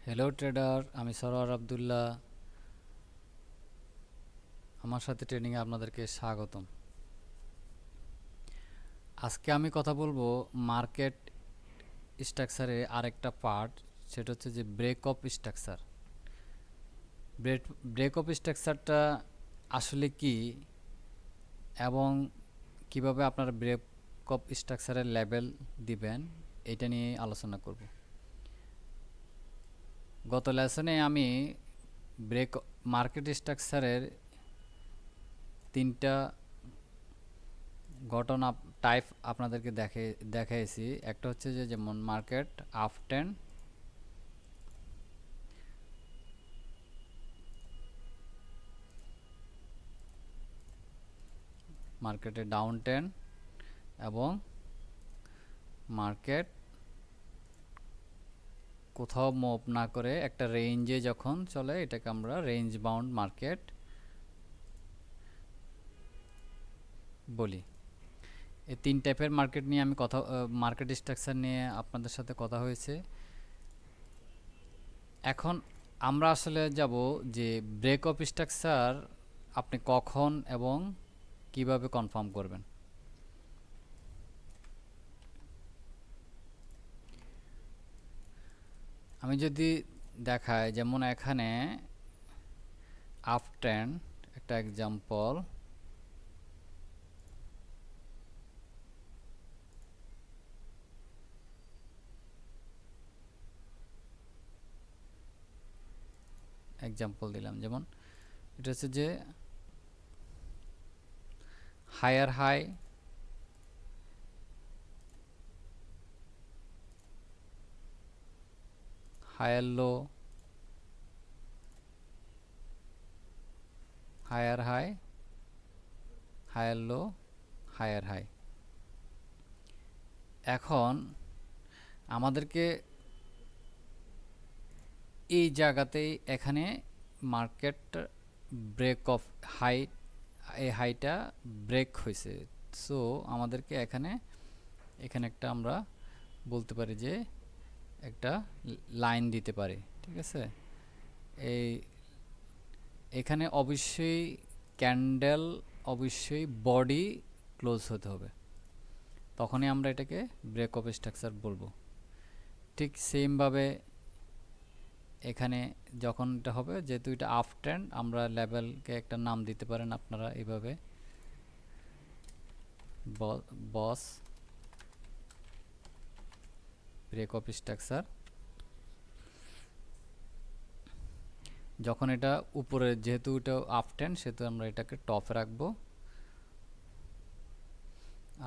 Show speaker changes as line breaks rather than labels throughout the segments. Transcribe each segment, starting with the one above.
Hello tedder, আমি সরোয়ার আবদুল্লাহ। আমার সাথে ট্রেনিংয়ে আপনাদেরকে স্বাগতম। আজকে আমি কথা বলবো মার্কেট স্ট্রাকচারে আরেকটা পার্ট, সেটা হচ্ছে যে break of structure. Break of স্ট্রাকচারটা আসলে কি এবং কিভাবে আপনারা ব্রেক অফ স্ট্রাকচারের লেভেল দিবেন, এটা নিয়ে আলোচনা করব। গত লেসনে আমি ব্রেক মার্কেট স্ট্রাকচারের তিনটা ঘটনা টাইপ আপনাদেরকে দেখাইছি। একটা হচ্ছে যে যেমন মার্কেট আপ ট্রেন্ড, মার্কেটে ডাউন ট্রেন্ড এবং মার্কেট কোথাও মুভ না করে একটা রেঞ্জে যখন চলে, এটাকে আমরা রেঞ্জ বাউন্ড মার্কেট বলি। এই তিন টাইপের মার্কেট নিয়ে আমি মার্কেট স্ট্রাকচার নিয়ে আপনাদের সাথে কথা হয়েছে। এখন আমরা আসলে যাব যে ব্রেক অফ স্ট্রাকচার আপনি কখন এবং কিভাবে কনফার্ম করবেন। আমি যদি দেখাই, যেমন এখানে আপ ট্রেন্ড একটা এক্সাম্পল, দিলাম। যেমন এটা হচ্ছে যে higher high, higher low, higher high, higher low, higher high. এখন আমাদেরকে এই জায়গাতেই এখানে মার্কেট ব্রেক অফ হাই, এই হাইটা ব্রেক হয়েছে। সো আমাদেরকে এখানে এখানে একটা আমরা বলতে পারি যে একটা লাইন দিতে পারি, ঠিক আছে। এই এখানে অবশ্যই ক্যান্ডেল, অবশ্যই বডি ক্লোজ হতে হবে, তখনই আমরা এটাকে ব্রেক অফ স্ট্রাকচার বলবো। ঠিক সেমভাবে এখানে যখন এটা হবে, যেহেতু এটা আপ ট্রেন্ড, আমরা লেভেলকে একটা নাম দিতে পারেন আপনারা এইভাবে, বস ব্রেক অফ স্ট্রাকচার। যখন এটা উপরে, যেহেতু এটা আপ ট্রেন্ড, সেহেতু আমরা এটাকে টপে রাখবো।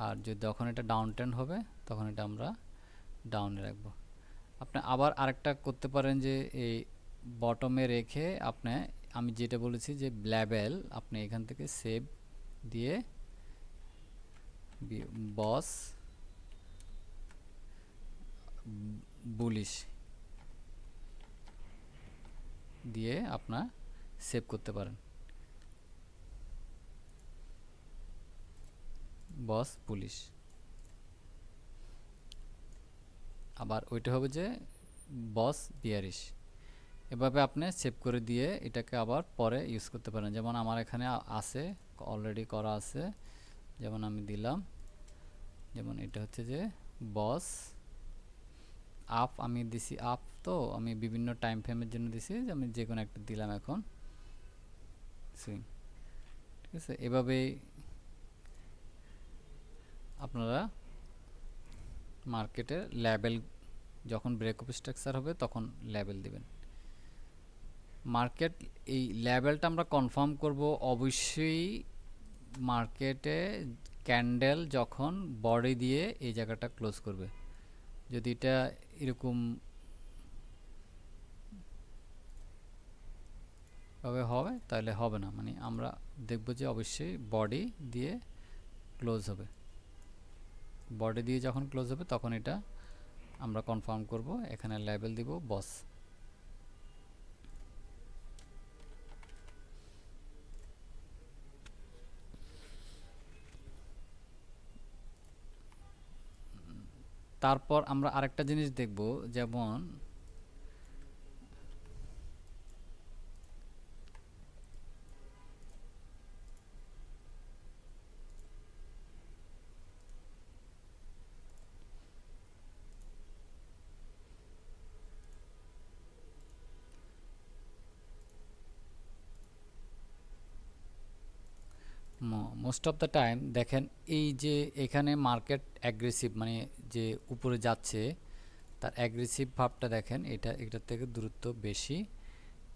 আর যদি যখন এটা ডাউন ট্রেন্ড হবে, তখন এটা আমরা ডাউনে রাখবো। আপনি আবার আরেকটা করতে পারেন যে এই বটমে রেখে আপনি, আমি যেটা বলেছি যে লেভেল, আপনি এখান থেকে সেভ দিয়ে বস বুলিশ দিয়ে আপনার সেভ করতে পারেন, বস পুলিশ। আবার ওইটা হবে যে বস বিয়ারিশ। এভাবে আপনি সেভ করে দিয়ে এটাকে আবার পরে ইউজ করতে পারেন। যেমন আমার এখানে আছে, অলরেডি করা আছে। যেমন আমি দিলাম, যেমন এটা হচ্ছে যে বস আপ, আমি দিছি আপ, তো আমি বিভিন্ন টাইম ফ্রেমের জন্য দিছি, আমি যে কোনো একটা দিলাম এখন সুইং, ঠিক আছে। এভাবেই আপনারা মার্কেটের লেভেল, যখন ব্রেক অফ স্ট্রাকচার হবে তখন লেভেল দিবেন। মার্কেট এই লেভেলটা আমরা কনফার্ম করব অবশ্যই মার্কেটে ক্যান্ডেল যখন বডি দিয়ে এই জায়গাটা ক্লোজ করবে। যদি এটা এরকম ভাবে হবে তাহলে হবে না, মানে আমরা দেখব যে অবশ্যই বডি দিয়ে ক্লোজ হবে। বডি দিয়ে যখন ক্লোজ হবে তখন এটা আমরা কনফার্ম করব। এখানে লেভেল দিব বস। তারপর আমরা আরেকটা জিনিস দেখব, যেমন মোস্ট অফ দ্য টাইম দেখেন এই যে এখানে মার্কেট অ্যাগ্রেসিভ মানে যে উপরে যাচ্ছে তার অ্যাগ্রেসিভ ভাবটা দেখেন, এটার থেকে দূরত্ব বেশি,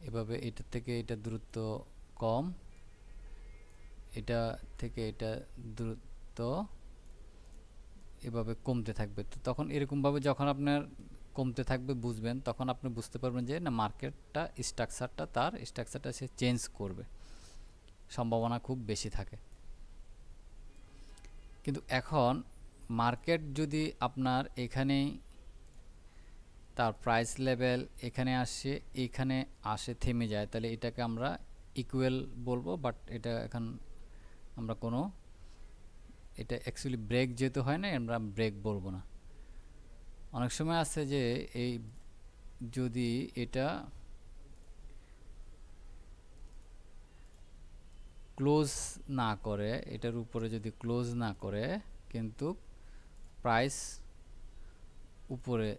এভাবে এটার থেকে এটা দূরত্ব কম, এটা থেকে এটা দূরত্ব এভাবে কমতে থাকবে। তো তখন এরকমভাবে যখন আপনার কমতে থাকবে বুঝবেন, তখন আপনি বুঝতে পারবেন যে না মার্কেটটা স্ট্রাকচারটা সে চেঞ্জ করবে, সম্ভাবনা খুব বেশি থাকে। কিন্তু এখন মার্কেট যদি আপনার এখানেই তার প্রাইস লেভেল এখানে আসে থেমে যায়, তাহলে এটাকে আমরা ইকুয়াল বলবো, বাট এটা এখন আমরা এটা অ্যাকচুয়ালি ব্রেক যেহেতু হয় না, আমরা ব্রেক বলবো না। অনেক সময় আছে যে এই যদি এটা ক্লোজ না করে, এটার উপরে যদি ক্লোজ না করে কিন্তু প্রাইস উপরে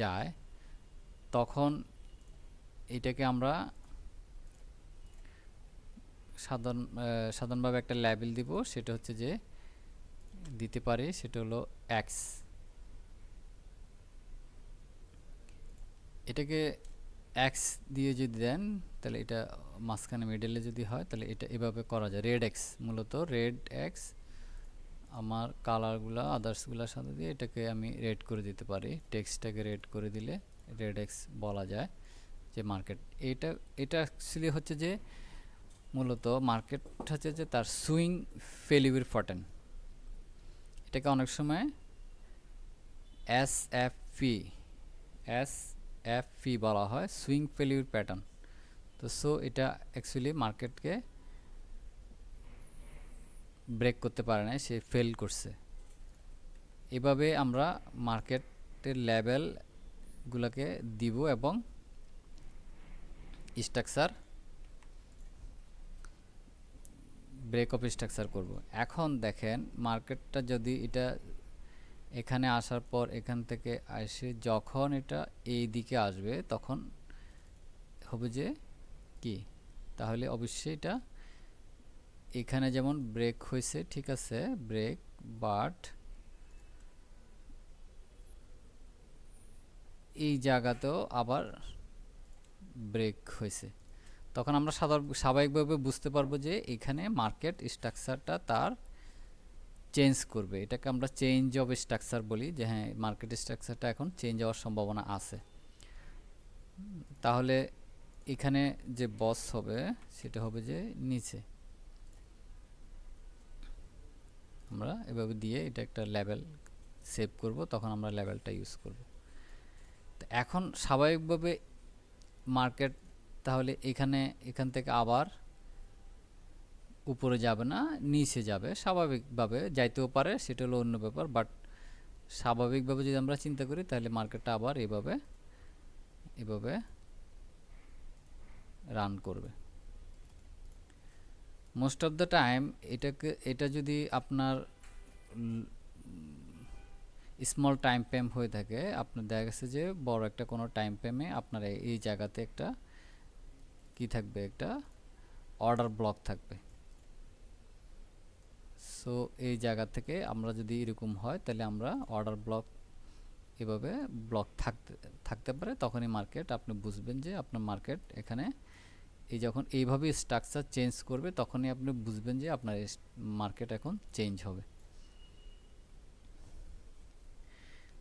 যায়, তখন এটাকে আমরা সাধারণভাবে একটা লেবেল দিব, সেটা হচ্ছে যে দিতে পারি, সেটা হলো এক্স। এটাকে এক্স দিয়ে যদি দেন তাহলে এটা মাঝখানে মিডলে যদি হয় তাহলে এটা এভাবে করা যায়, রেড এক্স, মূলত রেড এক্স আমার কালারগুলো আদার্সগুলোর সাথে দিয়ে এটাকে আমি রেড করে দিতে পারি, টেক্সটটাকে রেড করে দিলে রেড এক্স বলা যায় যে মার্কেট। এটা অ্যাকচুয়ালি হচ্ছে যে মূলত মার্কেট হচ্ছে যে তার সুইং ফেলিউর ফটেন, এটাকে অনেক সময় এস এফ পি বলা হয়, সুইং ফেলিউর প্যাটার্ন। তো সো এটা অ্যাকচুয়ালি মার্কেটকে ব্রেক করতে পারে না, সে ফেল করছে। এভাবে আমরা মার্কেটের লেভেলগুলোকে দিব এবং স্ট্রাকচার ব্রেক অফ স্ট্রাকচার করব। এখন দেখেন মার্কেটটা যদি এটা এখানে আসার পর এখান থেকে আসে যখন এটা এই দিকে আসবে তখন হবে যে কি, তাহলে অবশ্যই এটা এখানে যেমন ব্রেক হয়েছে, ঠিক আছে ব্রেক, বাট এই জায়গাতেও আবার ব্রেক হয়েছে, তখন আমরা স্বাভাবিকভাবে বুঝতে পারবো যে এখানে মার্কেট স্ট্রাকচারটা তার চেঞ্জ করবে। এটাকে আমরা চেঞ্জ অফ স্ট্রাকচার বলি, যে হ্যাঁ মার্কেট স্ট্রাকচারটা এখন চেঞ্জ হওয়ার সম্ভাবনা আছে। তাহলে এখানে যে বস হবে সেটা হবে যে নিচে, আমরা এভাবে দিয়ে এটা একটা লেভেল সেভ করব, তখন আমরা লেভেলটা ইউজ করব। তো এখন স্বাভাবিকভাবে মার্কেট তাহলে এখান থেকে আবার উপরে যাবে না, নিচে যাবে, স্বাভাবিকভাবে যাইতেও পারে, সেটা হলো অন্য ব্যাপার, বাট স্বাভাবিকভাবে যদি আমরা চিন্তা করি তাহলে মার্কেটটা আবার এভাবে রান করবে। মোস্ট অফ দ্য টাইম এটা যদি আপনার স্মল টাইম ফ্রেম হয়ে থাকে, আপনার দেখা গেছে যে বড় একটা কোনো টাইম ফ্রেমে আপনার এই জায়গাতে একটা কি থাকবে, একটা অর্ডার ব্লক থাকবে। সো এই জায়গা থেকে আমরা যদি এরকম হয় তাহলে আমরা অর্ডার ব্লক এভাবে ব্লক থাকতে পারে, তখনই মার্কেট আপনি বুঝবেন যে আপনার মার্কেট এখানে এই যখন এইভাবে স্ট্রাকচার চেঞ্জ করবে তখনই আপনি বুঝবেন যে আপনার মার্কেট এখন চেঞ্জ হবে।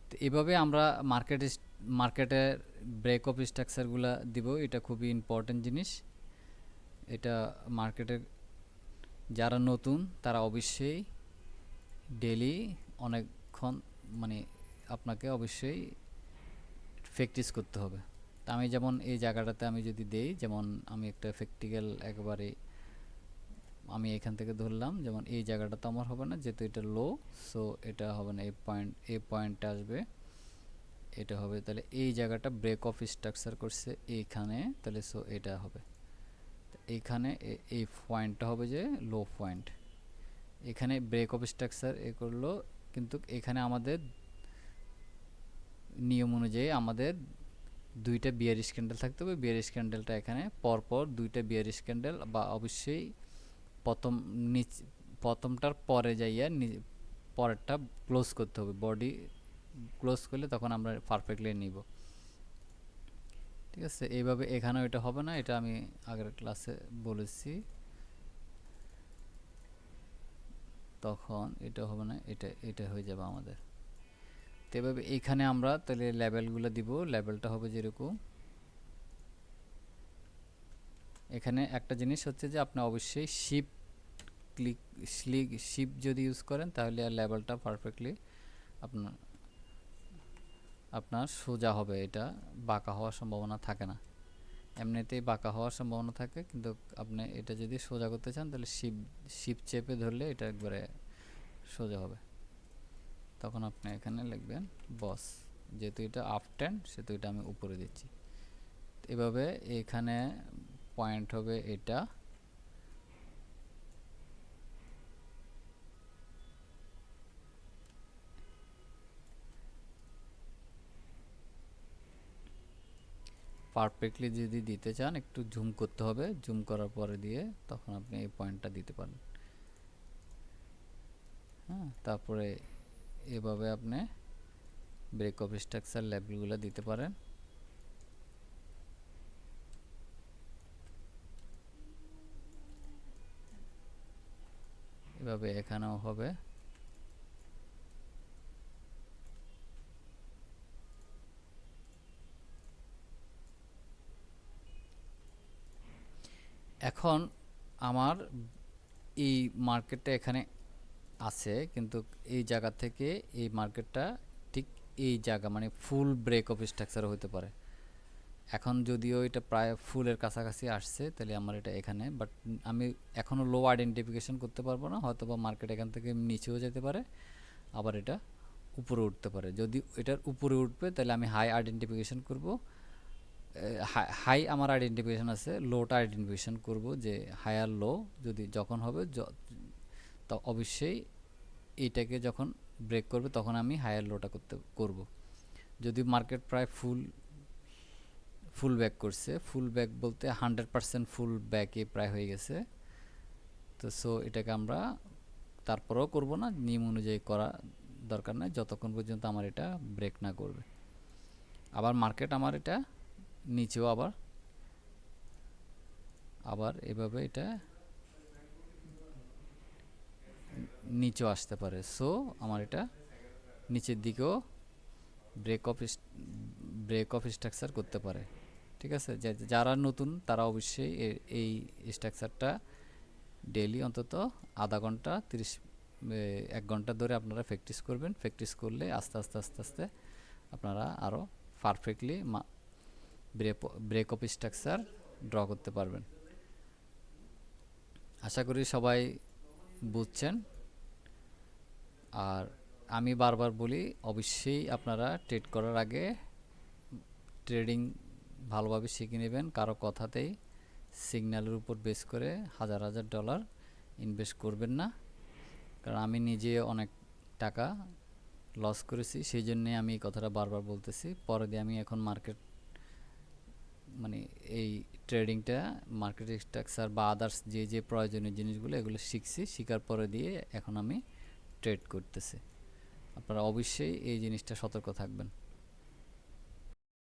তো এইভাবে আমরা মার্কেটের ব্রেক অফ স্ট্রাকচারগুলো দিব, এটা খুবই ইম্পর্টেন্ট জিনিস। এটা মার্কেটের যারা নতুন তারা অবশ্যই ডেলি অনেকক্ষণ মানে আপনাকে অবশ্যই প্র্যাকটিস করতে হবে। তা আমি যেমন এই জায়গাটাতে আমি যদি দেই, যেমন আমি একটা প্র্যাকটিক্যাল একেবারে আমি এখান থেকে ধরলাম, যেমন এই জায়গাটা তো আমার হবে না যেহেতু এটা লো, সো এটা হবে না, এই পয়েন্টটা আসবে, এটা হবে, তাহলে এই জায়গাটা ব্রেক অফ স্ট্রাকচার করছে এইখানে, তাহলে সো এটা হবে এইখানে, এই পয়েন্টটা হবে যে লো পয়েন্ট, এখানে ব্রেক অফ স্ট্রাকচার এ করলো, কিন্তু এখানে আমাদের নিয়ম অনুযায়ী আমাদের দুইটা বিয়ারিশ ক্যান্ডেল থাকতে হবে, বিয়ারিশ ক্যান্ডেলটা এখানে পরপর দুইটা বিয়ারিশ ক্যান্ডেল বা অবশ্যই প্রথম নিচ প্রথমটার পরে যাইয়া পরেরটা ক্লোজ করতে হবে, বডি ক্লোজ করলে তখন আমরা পারফেক্টলি নিব। ঠিক আছে, এইভাবে এখানেও এটা হবে না, এটা আমি আগের ক্লাসে বলেছি, তখন এটা হবে না, এটা এটা হয়ে যাবে আমাদের। তো এভাবে এইখানে আমরা তাহলে লেভেলগুলো দিব, লেভেলটা হবে যেরকম। এখানে একটা জিনিস হচ্ছে যে আপনি অবশ্যই শিপ যদি ইউজ করেন তাহলে আর লেভেলটা পারফেক্টলি আপনার আপনার সোজা হবে, এটা বাঁকা হওয়ার সম্ভাবনা থাকে না। এমনিতেই বাঁকা হওয়ার সম্ভাবনা থাকে, কিন্তু আপনি এটা যদি সোজা করতে চান তাহলে শিপ চেপে ধরলে এটা একবারে সোজা হবে। তখন আপনি এখানে লিখবেন বস, যেহেতু এটা আপ টেন সেহেতু এটা আমি উপরে দিচ্ছি। এভাবে এখানে পয়েন্ট হবে এটা, পারফেক্টলি যদি দিতে চান একটু জুম করতে হবে, জুম করার পরে দিয়ে তখন আপনি এই পয়েন্টটা দিতে পারেন। হ্যাঁ, তারপরে এভাবে আপনি ব্রেক অফ স্ট্রাকচার লেভেলগুলো দিতে পারেন। এভাবে এখানেও হবে। এখন আমার এই মার্কেটটা এখানে আছে, কিন্তু এই জায়গা থেকে এই মার্কেটটা ঠিক এই জায়গা মানে ফুল ব্রেক অফ স্ট্রাকচার হতে পারে। এখন যদিও এটা প্রায় ফুলের কাছাকাছি আসছে, তাহলে আমার এটা এখানে, বাট আমি এখনও লো আইডেন্টিফিকেশন করতে পারবো না, হয়তো বা মার্কেট এখান থেকে নিচেও যেতে পারে, আবার এটা উপরে উঠতে পারে। যদি এটার উপরে উঠবে তাহলে আমি হাই আইডেন্টিফিকেশন করব, হাই আমার আইডেন্টিফিকেশন আছে, লোটা আইডেন্টিফিকেশন করব যে হাই আর লো যদি যখন হবে তো অবশ্যই এইটাকে যখন ব্রেক করবে তখন আমি হায়ার লোটা করব। যদি মার্কেট প্রায় ফুল ব্যাক করছে, ফুল ব্যাক বলতে 100% ফুল ব্যাকে প্রায় হয়ে গেছে, তো সো এটাকে আমরা তারপরেও করব না, নিয়ম অনুযায়ী করা দরকার নাই যতক্ষণ পর্যন্ত আমার এটা ব্রেক না করবে। আবার মার্কেট আমার এটা নিচেও আবার এভাবে এটা নিচেও আসতে পারে, সো আমার এটা নিচের দিকেও ব্রেক অফ স্ট্রাকচার করতে পারে। ঠিক আছে, যারা নতুন তারা অবশ্যই এই স্ট্রাকচারটা ডেইলি অন্তত আধা ঘন্টা 1 ঘন্টা ধরে আপনারা প্র্যাকটিস করবেন। প্র্যাকটিস করলে আস্তে আস্তে আস্তে আস্তে আপনারা আরও perfectly break of structure draw করতে পারবেন। আশা করি সবাই বুঝছেন। আর আমি বারবার বলি, অবশ্যই আপনারা ট্রেড করার আগে ট্রেডিং ভালোভাবে শিখে নেবেন। কারো কথাতেই সিগন্যালের উপর বেস করে হাজার হাজার ডলার ইনভেস্ট করবেন না, কারণ আমি নিজে অনেক টাকা লস করেছি, সেই জন্যে আমি এই কথাটা বারবার বলতেছি। পরে দিয়ে আমি এখন মার্কেট মানে এই ট্রেডিংটা, মার্কেট স্ট্রাকচার বা আদার্স যে প্রয়োজনীয় জিনিসগুলো এগুলো শিখছি, শেখার পরে দিয়ে এখন আমি ট্রেড করতেছি। আপনারা অবশ্যই এই জিনিসটা সতর্ক থাকবেন।